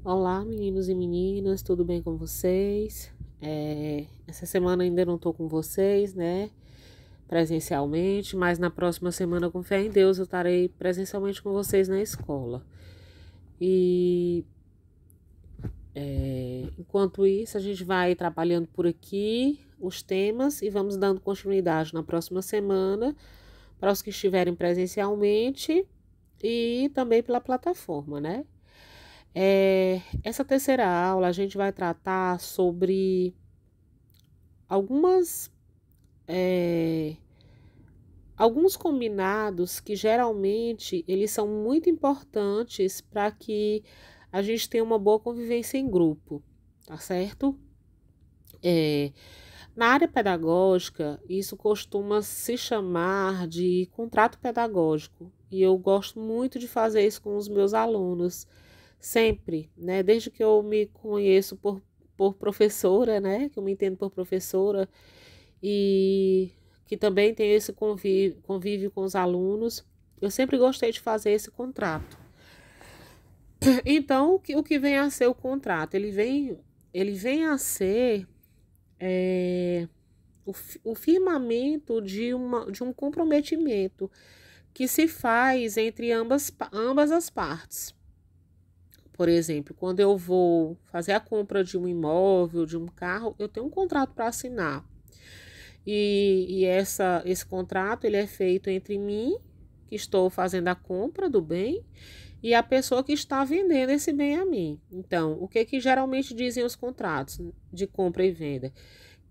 Olá, meninos e meninas, tudo bem com vocês? Essa semana ainda não estou com vocês, né? Presencialmente, mas na próxima semana, com fé em Deus, eu estarei presencialmente com vocês na escola. E enquanto isso, a gente vai trabalhando por aqui os temas e vamos dando continuidade na próxima semana para os que estiverem presencialmente e também pela plataforma, né? Essa terceira aula a gente vai tratar sobre algumas, é, alguns combinados que geralmente eles são muito importantes para que a gente tenha uma boa convivência em grupo, tá certo? É, Na área pedagógica, isso costuma se chamar de contrato pedagógico, e eu gosto muito de fazer isso com os meus alunos, sempre, né? Desde que eu me conheço por professora, né? Que eu me entendo por professora e que também tenho esse convívio com os alunos, eu sempre gostei de fazer esse contrato. Então, o que vem a ser o contrato? Ele vem a ser é, o firmamento de um comprometimento que se faz entre ambas as partes. Por exemplo, quando eu vou fazer a compra de um imóvel, de um carro, eu tenho um contrato para assinar. Esse contrato ele é feito entre mim, que estou fazendo a compra do bem, e a pessoa que está vendendo esse bem a mim. Então, o que geralmente dizem os contratos de compra e venda?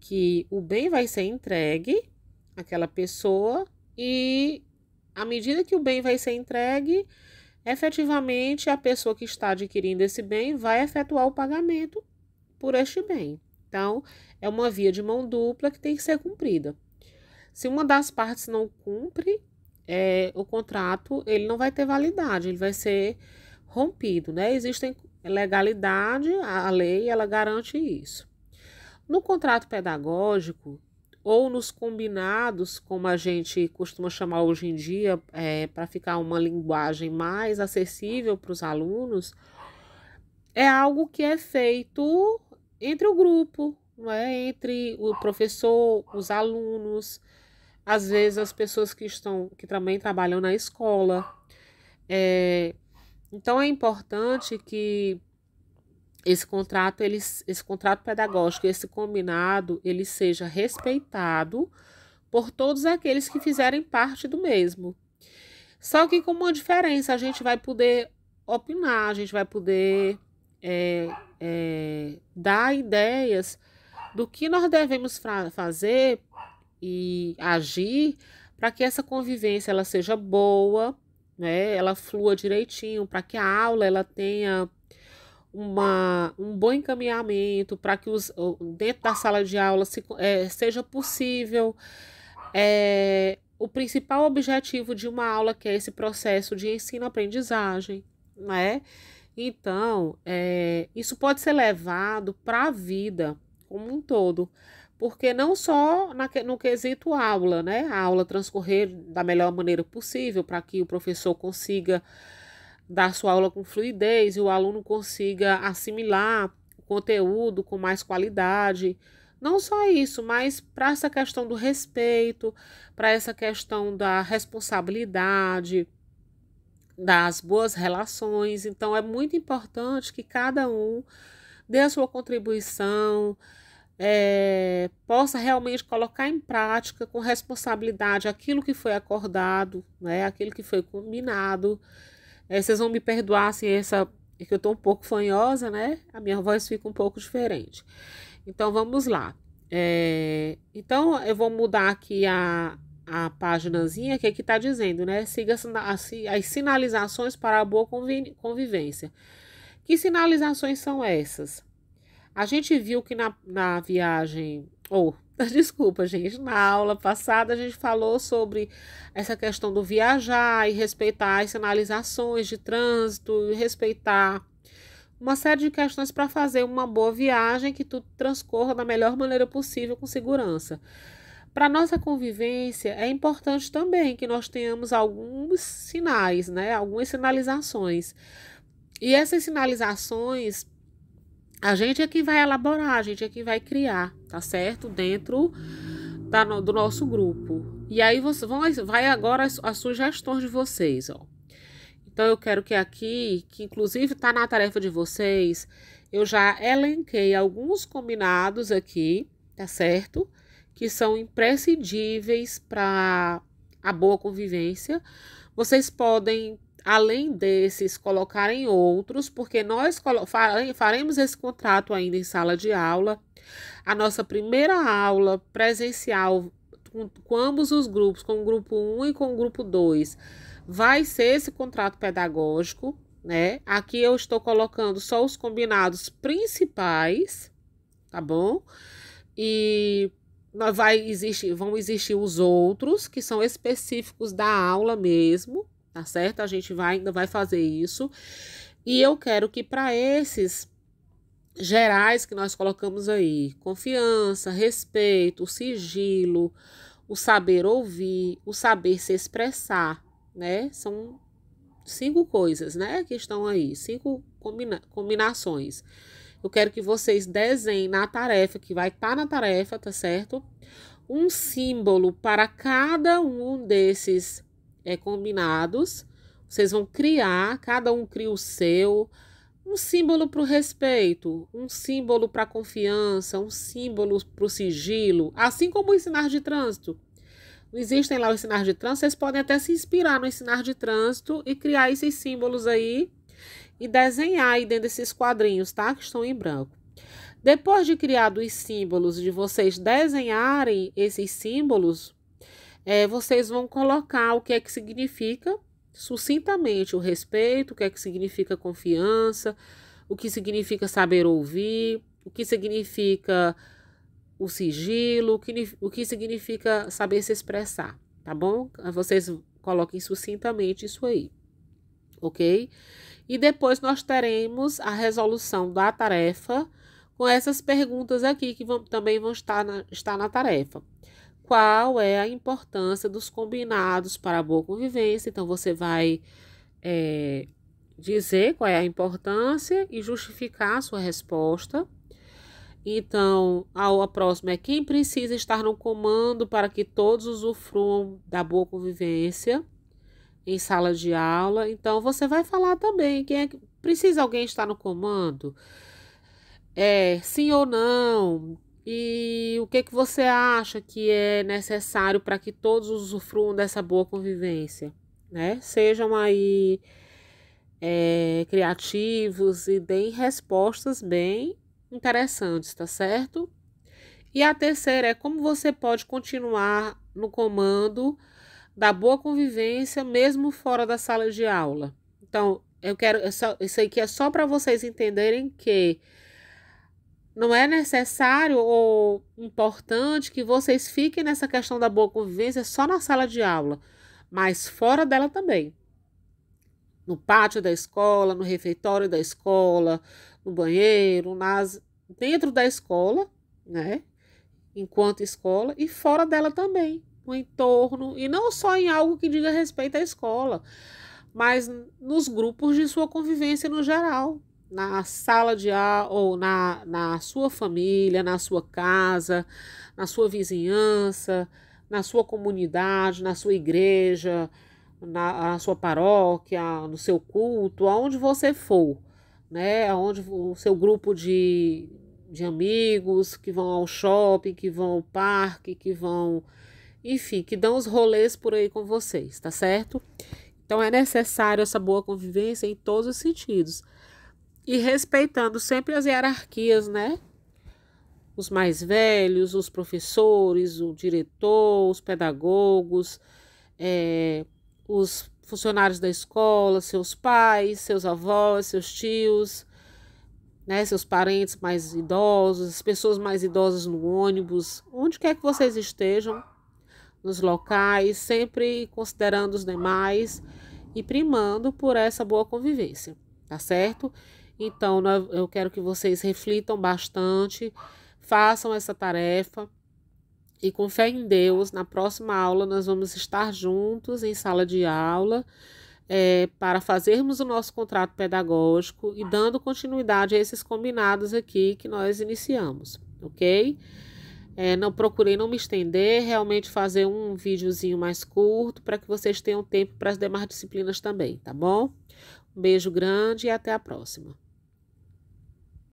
Que o bem vai ser entregue àquela pessoa e, à medida que o bem vai ser entregue, efetivamente a pessoa que está adquirindo esse bem vai efetuar o pagamento por este bem. Então, é uma via de mão dupla que tem que ser cumprida. Se uma das partes não cumpre, o contrato ele não vai ter validade, ele vai ser rompido, né? Existem legalidade, a lei ela garante isso. No contrato pedagógico ou nos combinados, como a gente costuma chamar hoje em dia, para ficar uma linguagem mais acessível para os alunos, é algo que é feito entre o grupo, não é? Entre o professor, os alunos, às vezes as pessoas que também trabalham na escola. É, então é importante que esse contrato pedagógico, esse combinado, ele seja respeitado por todos aqueles que fizerem parte do mesmo. Só que com uma diferença, a gente vai poder opinar, a gente vai poder dar ideias do que nós devemos fazer e agir para que essa convivência ela seja boa, né? Ela flua direitinho, para que a aula ela tenha um bom encaminhamento, para que dentro da sala de aula seja possível o principal objetivo de uma aula, que é esse processo de ensino-aprendizagem, né? Então, isso pode ser levado para a vida como um todo, porque não só no quesito aula, né? A aula transcorrer da melhor maneira possível para que o professor consiga dar sua aula com fluidez e o aluno consiga assimilar o conteúdo com mais qualidade. Não só isso, mas para essa questão do respeito, para essa questão da responsabilidade, das boas relações. Então, é muito importante que cada um dê a sua contribuição, possa realmente colocar em prática com responsabilidade aquilo que foi acordado, né, aquilo que foi combinado. Vocês vão me perdoar se que eu estou um pouco fanhosa, né? A minha voz fica um pouco diferente. Então, vamos lá. Então, eu vou mudar aqui a paginazinha que aqui está dizendo, né? Siga as sinalizações para a boa convivência. Que sinalizações são essas? A gente viu que na viagem, desculpa, gente, na aula passada a gente falou sobre essa questão do viajar e respeitar as sinalizações de trânsito, e respeitar uma série de questões para fazer uma boa viagem, que tudo transcorra da melhor maneira possível com segurança. Para nossa convivência, é importante também que nós tenhamos alguns sinais, né? Algumas sinalizações. E essas sinalizações, a gente é quem vai elaborar, a gente é quem vai criar, tá certo? Dentro do nosso grupo. E aí vai agora as sugestões de vocês, ó. Então eu quero que aqui, que inclusive está na tarefa de vocês, eu já elenquei alguns combinados aqui, tá certo? Que são imprescindíveis para a boa convivência. Vocês podem, além desses, colocarem outros, porque nós faremos esse contrato ainda em sala de aula. A nossa primeira aula presencial com ambos os grupos, com o grupo 1 e com o grupo 2, vai ser esse contrato pedagógico, né? Aqui eu estou colocando só os combinados principais, tá bom? E vão existir os outros, que são específicos da aula mesmo, tá certo? A gente ainda vai fazer isso. E eu quero que para esses gerais que nós colocamos aí, confiança, respeito, sigilo, o saber ouvir, o saber se expressar, né? São 5 coisas, né? Que estão aí, 5 combinações. Eu quero que vocês desenhem na tarefa, que vai estar na tarefa, tá certo? Um símbolo para cada um desses combinados. Vocês vão criar, cada um cria o seu. Um símbolo para o respeito, um símbolo para a confiança, um símbolo para o sigilo, assim como o ensinar de trânsito. Não existem lá o ensinar de trânsito, vocês podem até se inspirar no ensinar de trânsito e criar esses símbolos aí e desenhar aí dentro desses quadrinhos, tá? Que estão em branco. Depois de criado os símbolos, de vocês desenharem esses símbolos, vocês vão colocar o que é que significa sucintamente o respeito, o que é que significa confiança, o que significa saber ouvir, o que significa o sigilo, o que significa saber se expressar, tá bom? Vocês coloquem sucintamente isso aí, ok? E depois nós teremos a resolução da tarefa com essas perguntas aqui que também vão estar na tarefa. Qual é a importância dos combinados para a boa convivência? Então, você vai dizer qual é a importância e justificar a sua resposta. Então, a próxima é quem precisa estar no comando para que todos usufruam da boa convivência em sala de aula. Então, você vai falar também quem é que precisa alguém estar no comando? Sim ou não? E o que você acha que é necessário para que todos usufruam dessa boa convivência, né? Sejam aí criativos e deem respostas bem interessantes, tá certo? E a terceira é como você pode continuar no comando da boa convivência mesmo fora da sala de aula. Então, isso aqui é só para vocês entenderem que não é necessário ou importante que vocês fiquem nessa questão da boa convivência só na sala de aula, mas fora dela também. No pátio da escola, no refeitório da escola, no banheiro, dentro da escola, né? Enquanto escola, e fora dela também, no entorno, e não só em algo que diga respeito à escola, mas nos grupos de sua convivência no geral. Na sala de aula, ou na sua família, na sua casa, na sua vizinhança, na sua comunidade, na sua igreja, na sua paróquia, no seu culto, aonde você for, né? Aonde o seu grupo de amigos que vão ao shopping, que vão ao parque, que vão, enfim, que dão os rolês por aí com vocês, tá certo? Então é necessário essa boa convivência em todos os sentidos. E respeitando sempre as hierarquias, né? Os mais velhos, os professores, o diretor, os pedagogos, os funcionários da escola, seus pais, seus avós, seus tios, né? Seus parentes mais idosos, as pessoas mais idosas no ônibus, onde quer que vocês estejam, nos locais, sempre considerando os demais e primando por essa boa convivência, tá certo? Então, eu quero que vocês reflitam bastante, façam essa tarefa e com fé em Deus, na próxima aula nós vamos estar juntos em sala de aula, para fazermos o nosso contrato pedagógico e dando continuidade a esses combinados aqui que nós iniciamos, ok? Não procurei não me estender, realmente fazer um videozinho mais curto para que vocês tenham tempo para as demais disciplinas também, tá bom? Um beijo grande e até a próxima.